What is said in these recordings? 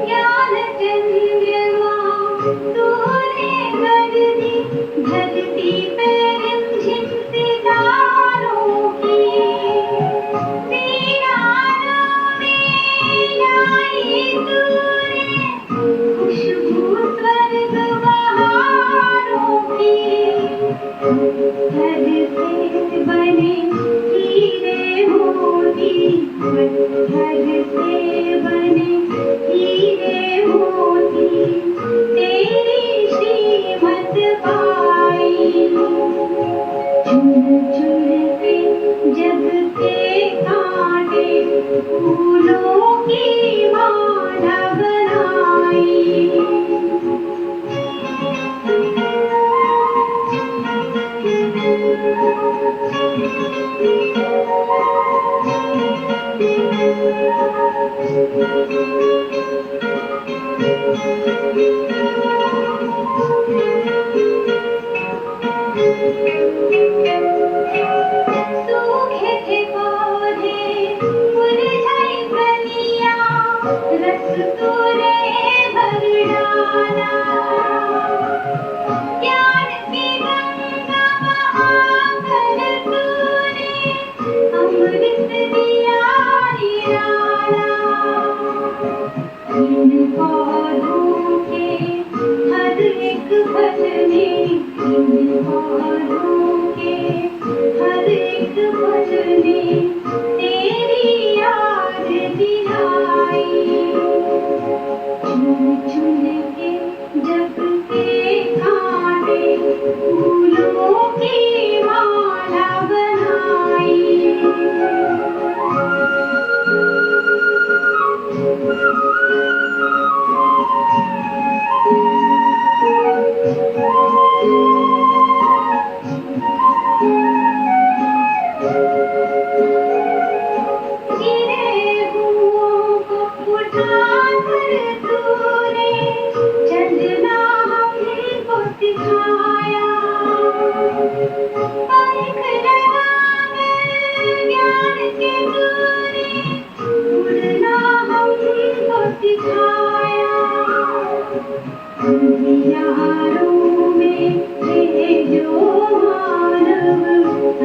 ज्ञान चंद्रमा तूने कर दी धरती पे रिमझिम सितारों की। वीरानों में लाई तूने खुशबू स्वर्ग बहारों की। पत्थर से बने हीरे मोती, पत्थर से बने हीरे मोती, तेरी श्रीमत पाई। चुन चुन के जग के कांटे फूलों की माला बनाई। सूखे थे पौधे मुरझाई कलियां, रस तूने भर डाला। ज्ञान की गंगा बहाकर तूने अमृत दिया निराला। इन पौधों के हर एक फल ने, इन पौधों के हर एक फल ने तेरी याद दिलाई। चुन चुन के जग के कांटे फूलों की माला बनाई। गिरे हुओं को उठाकर तूने चलना हमको सिखाया। पंख लगाकर ज्ञान के तूने उड़ना हमको सिखाया। अंधियारों में थे जो मानव,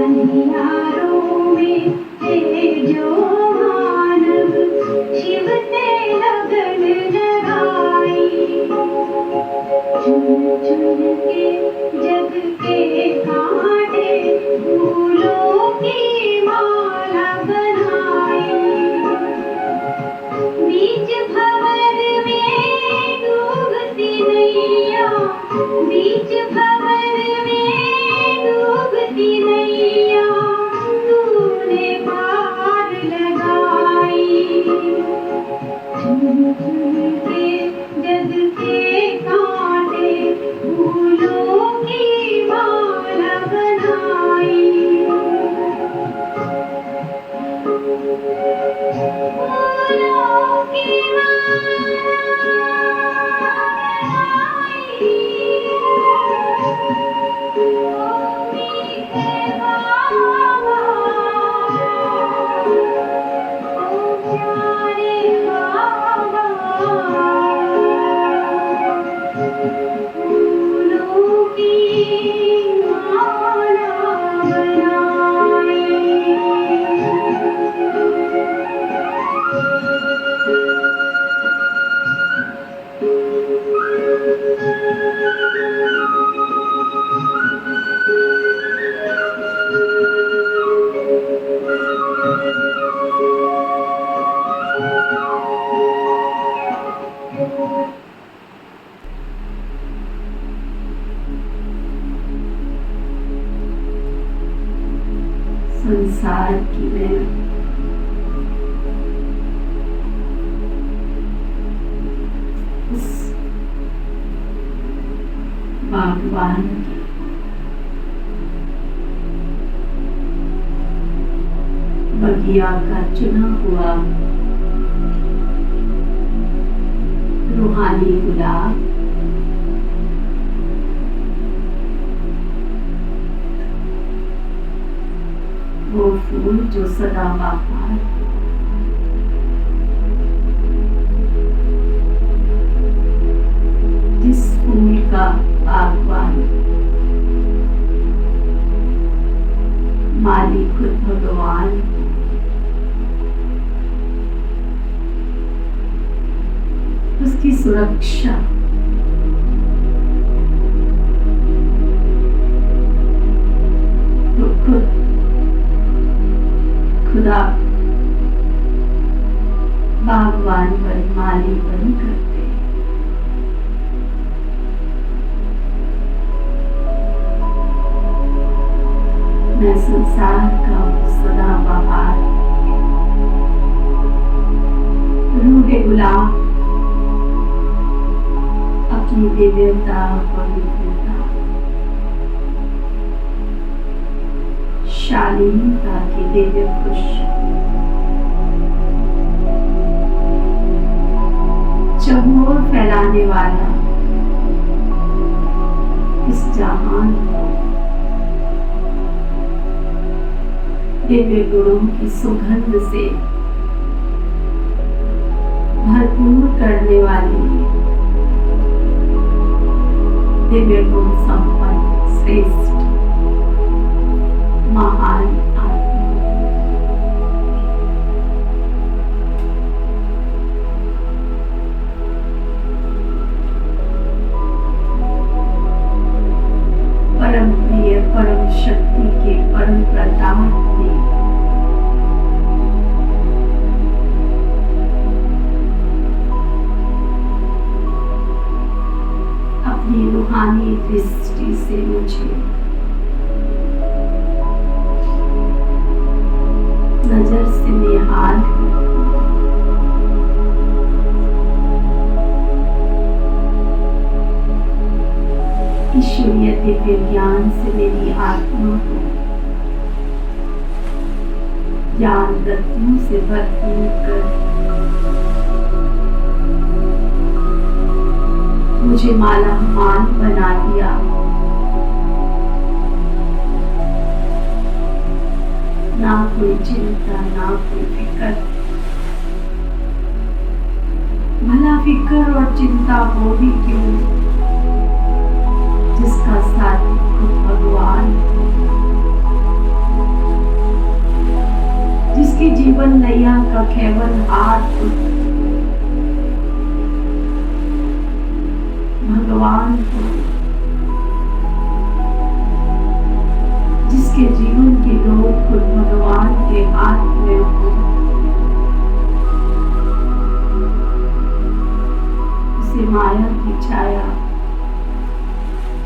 अंधियारों में थे जो मानव, शिव से लगन लगाई। चुन चुन के जग के कांटे फूलों की माला बनाई। बीच भंवर में डूबती नैया, बीच भंवर में डूबती नैया, तूने पार लगाई। चुन चुन के जग के कांटे फूलों की माला बनाई। फूलों की संसार की मैं उस बागवान की बगिया का चुना हुआ रूहानी गुलाब वो फूल जो सदाबहार, जिस फूल का बागवान माली खुद भगवान, उसकी सुरक्षा तो खुदा बागवान बन माली बन करते हैं। मैं संसार का सदाबहार रूहे गुलाब, अपनी दिव्यता पवित्रता शालीनता की दिव्य पुष्प चहुओर फैलाने वाला इस जहान को दिव्य गुणों की सुगंध से भरपूर करने वाली दिव्य गुण संपन्न श्रेष्ठ महान आत्मा, परम प्रिय परम शक्ति के परम प्रताप ने अपनी रूहानी दृष्टि से मुझे नजर से निहाल ईश्वरीय दिव्य ज्ञान से मेरी आत्मा को ज्ञान रत्नों से भरपूर कर मुझे मालामाल बना दिया। ना कोई चिंता, ना कोई फिक्र, भला फिक्र और चिंता वो भी क्यों जिसका साथी खुद भगवान, जिसकी जीवन नैया का केवल हाथ भगवान को, जिसके जीवन की डोर खुद भगवान के हाथ में हो, उसे माया की छाया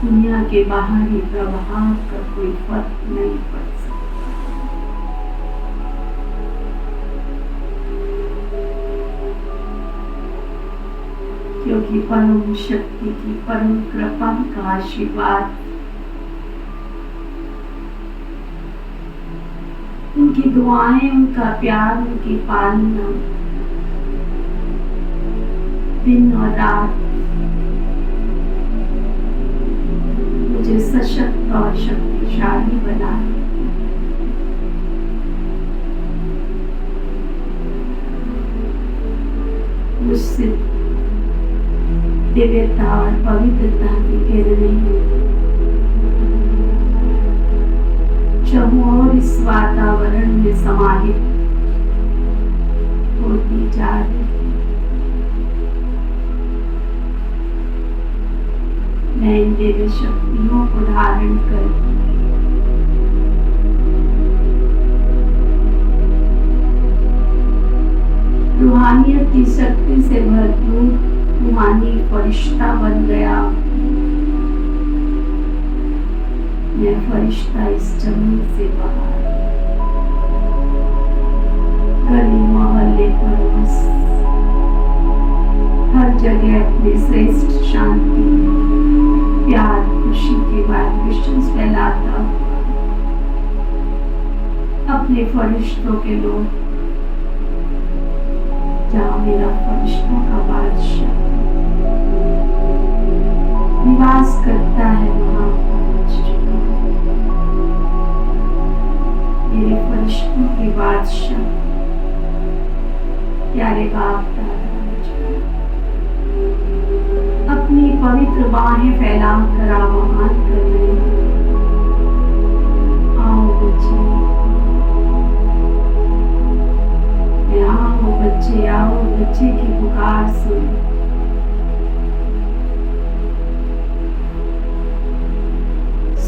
दुनिया के बाहरी प्रभाव का कोई फर्क नहीं पड़ सकता, क्योंकि परम शक्ति की परम कृपा का आशीर्वाद उनकी दुआएं, उनका प्यार, उनकी पालना दिन और रात मुझे सशक्त और शक्तिशाली बना। मुझसे दिव्यता और पवित्रता की किरणें चहुओर इस वातावरण में समाहित होती जा रही। मैं इन दिव्य शक्तियों को धारण कर रूहानियत की शक्ति से भरपूर रूहानी फरिश्ता बन गया। मैं फरिश्ता इस जमीन से बाहर गली मोहल्ले पर हर जगह अपनी श्रेष्ठ शांति, प्यार, खुशी के वाइब्रेशंस फैलाता अपने फरिश्तों के लोग, जहाँ मेरा फरिश्तों का बादशाह निवास करता है, वहाँ मेरे फरिश्तों के बादशाह प्यारे बाप दादा अपनी पवित्र बाहें फैलाकर आह्वान कर रहे हैं, आओ बच्चे, आओ बच्चे, आओ बच्चे की पुकार सुन।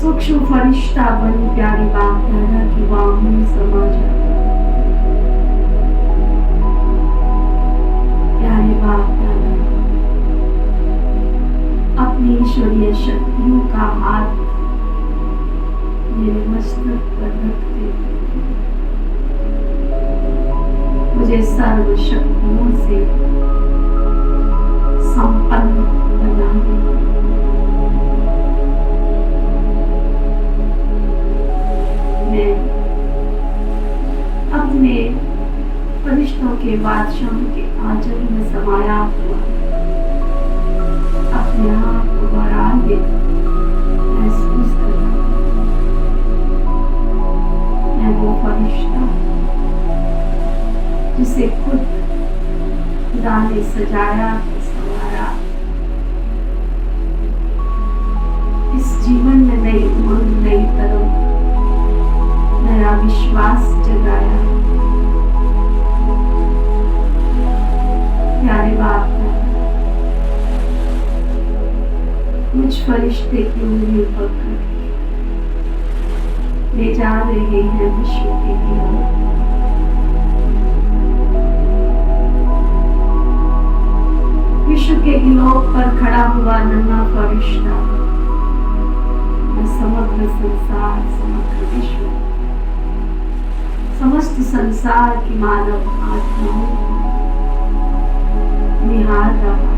सूक्ष्म फरिश्ता बन प्यारे बाप दादा की बाहों में समा जा। प्यारे बाप दादा अपनी ईश्वरीय शक्तियों का हाथ मेरे मस्तक पर रखते मुझे सर्व शक्तियों से संपन्न बना दे। मैं अपने फरिश्तों के बादशाहों के आंचल में समाया हुआ अपने आप को बराबर महसूस कर रहा हूं। मैं वो फरिश्ता जिसे खुद खुदा ने सजाया संवारा, इस जीवन में नई उमंग, नई तरफ, नया विश्वास जगाया। प्यारे बाप मुझ फरिश्ते की उंगली पकड़ ले जा रहे हैं विश्व के लिए। विश्व के गिलोक पर खड़ा हुआ नन्हा फरिश्ता समग्र संसार, समग्र विश्व, समस्त संसार की मानव आत्माओं को निहार रहा।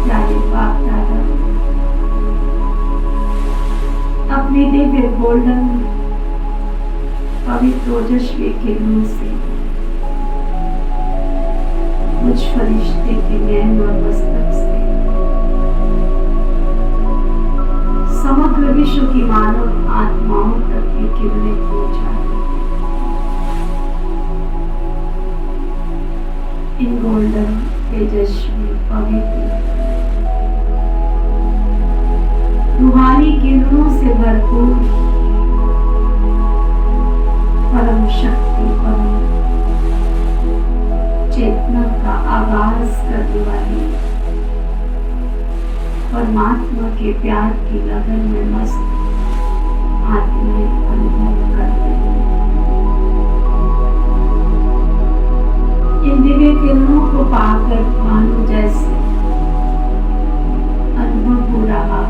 प्यारे बाप दादा अपने दिव्य गोल्डन पवित्र ओजस्वी के मुंह से मुझ फरिश्ते के नैन और मस्तक से समग्र विश्व की मानव आत्माओं तक ये किरणें पहुंचा। इन गोल्डन तेजस्वी पवित्र रूहानी किरणों से भरपूर परम शक्ति, परम चेतना का आगाज करने वाली परमात्मा के प्यार की लगन में मस्त आत्माएं अनुभव कर रही हैं। इन दिव्य किरणों को पाकर मानो जैसे अनुभव हो रहा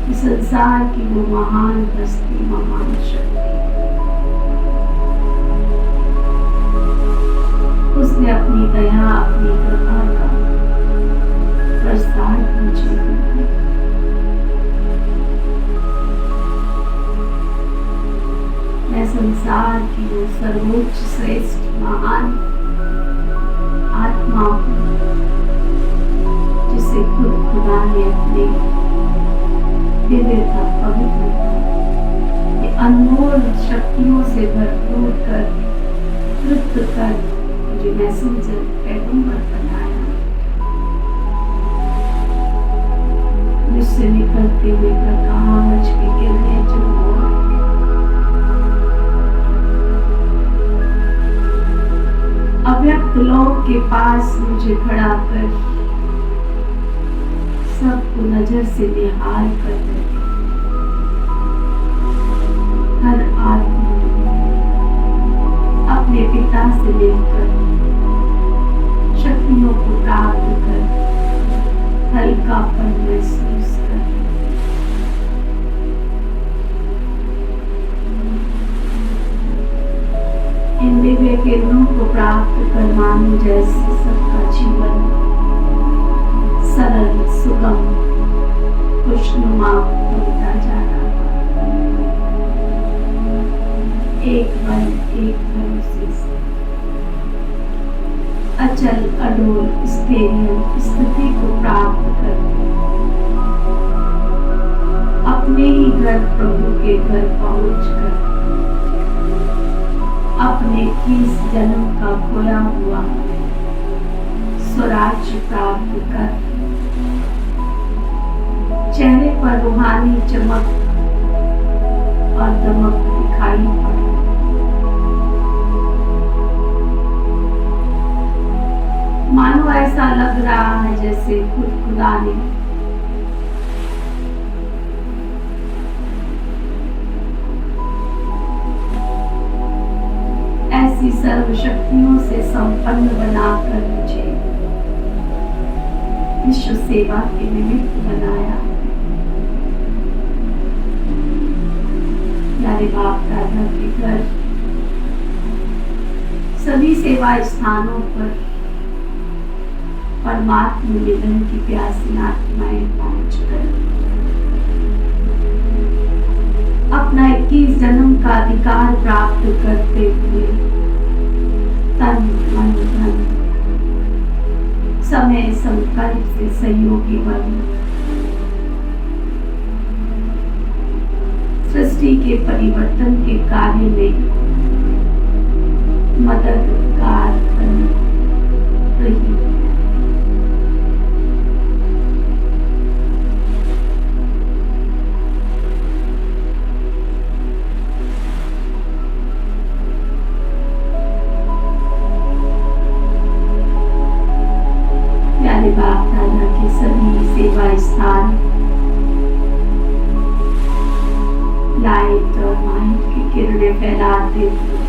कि संसार की वो महान हस्ती, महान शक्ति उसने अपनी दया, अपनी कृपा का प्रसार मुझे दिया। मैं संसार की वो सर्वोच्च, श्रेष्ठ, महान आत्मा हूँ जिसे खुद खुदा ने अपने दिव्यता, पवित्रता, ये अनमोल शक्तियों से भरपूर कर, तृप्त कर मुझे मैसेंजर, पैगंबर बनाया। मुझसे निकलते हुए प्रकाश की किरणें जो अव्यक्त लोक के पास मुझे खड़ा कर सबको नजर से निहाल कर देते। हर आत्मा अपने पिता से मिलकर शक्तियों को प्राप्त कर हल्कापन महसूस कर इन दिव्य किरणों को प्राप्त कर मानो जैसे सबका जीवन सरल, सुगम, खुशनुमा होता जा रहा है। एक पल भरोसे से अचल, अडोल, स्थैर्य स्थिति को प्राप्त कर अपने ही घर प्रभु के घर पहुंचकर अपने 21 जन्म का खोया हुआ स्वराज्य प्राप्त कर चेहरे पर रूहानी चमक और दमक दिखाई पड़े। मानो ऐसा लग रहा है जैसे खुदा ने ऐसी सर्वशक्तियों से संपन्न बनाकर मुझे विश्व सेवा के निमित्त बनाया। प्यारे बाप दादा के घर सभी सेवा स्थानों पर परमात्मा मिलन की प्यासी आत्माएं पहुंच गए। अपना 21 जन्म का अधिकार प्राप्त करते हुए तन मन धन समय संकल्प से सहयोगी बन सृष्टि के परिवर्तन के कार्य में मददगार बन रही। बाप दादा के सभी सेवा स्थान लाइट और माइट की किरणें फैलाते हुए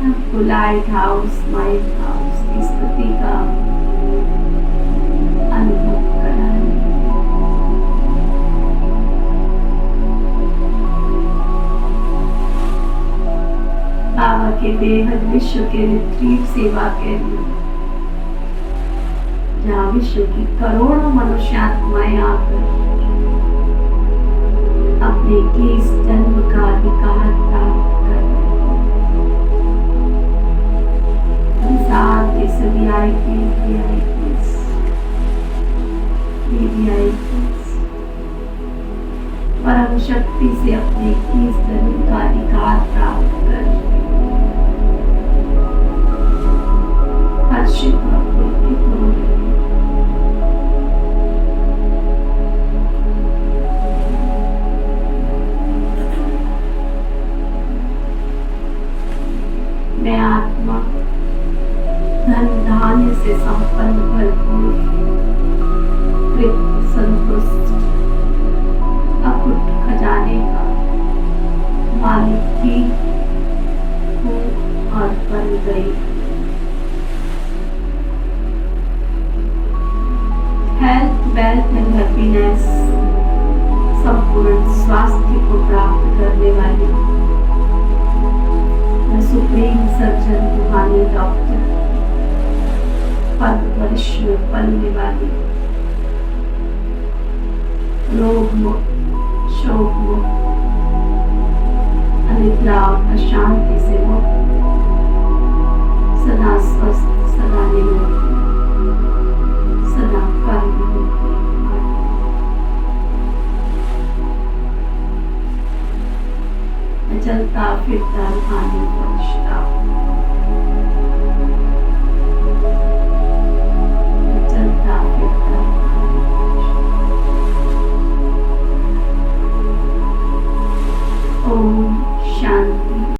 आपको लाइट हाउस माइट हाउस की स्थिति का अनुभव कराएं। बाबा के बेहद विश्व के रिट्रीट सेवा केंद्र जहाँ विश्व की करोड़ों मनुष्यात्माएं आकर अपने 21 जन्म का अधिकार प्राप्त कर संसार के सभी परम शक्ति से अपने 21 जन्म का अधिकार प्राप्त कर हर्षित और पुलकित हो रहे। मैं आत्मा धन धान्य से संपन्न भरपूर तृप्त संतुष्ट अकुट खजाने का मालिक भी हूँ और बन गई। हेल्थ वेल्थ एंड हैप्पीनेस संपूर्ण स्वास्थ्य को प्राप्त करने वाली सुप्रीम सर्जन रूहानी डॉक्टर पद वर्ष में पलने वाली रोग मुक्त शोक मुक्त अनिद्रा और अशांति से मुक्त सदा स्वस्थ सदा निरोगी सदा कर्म चलता फिरता रूहानी फरिश्ता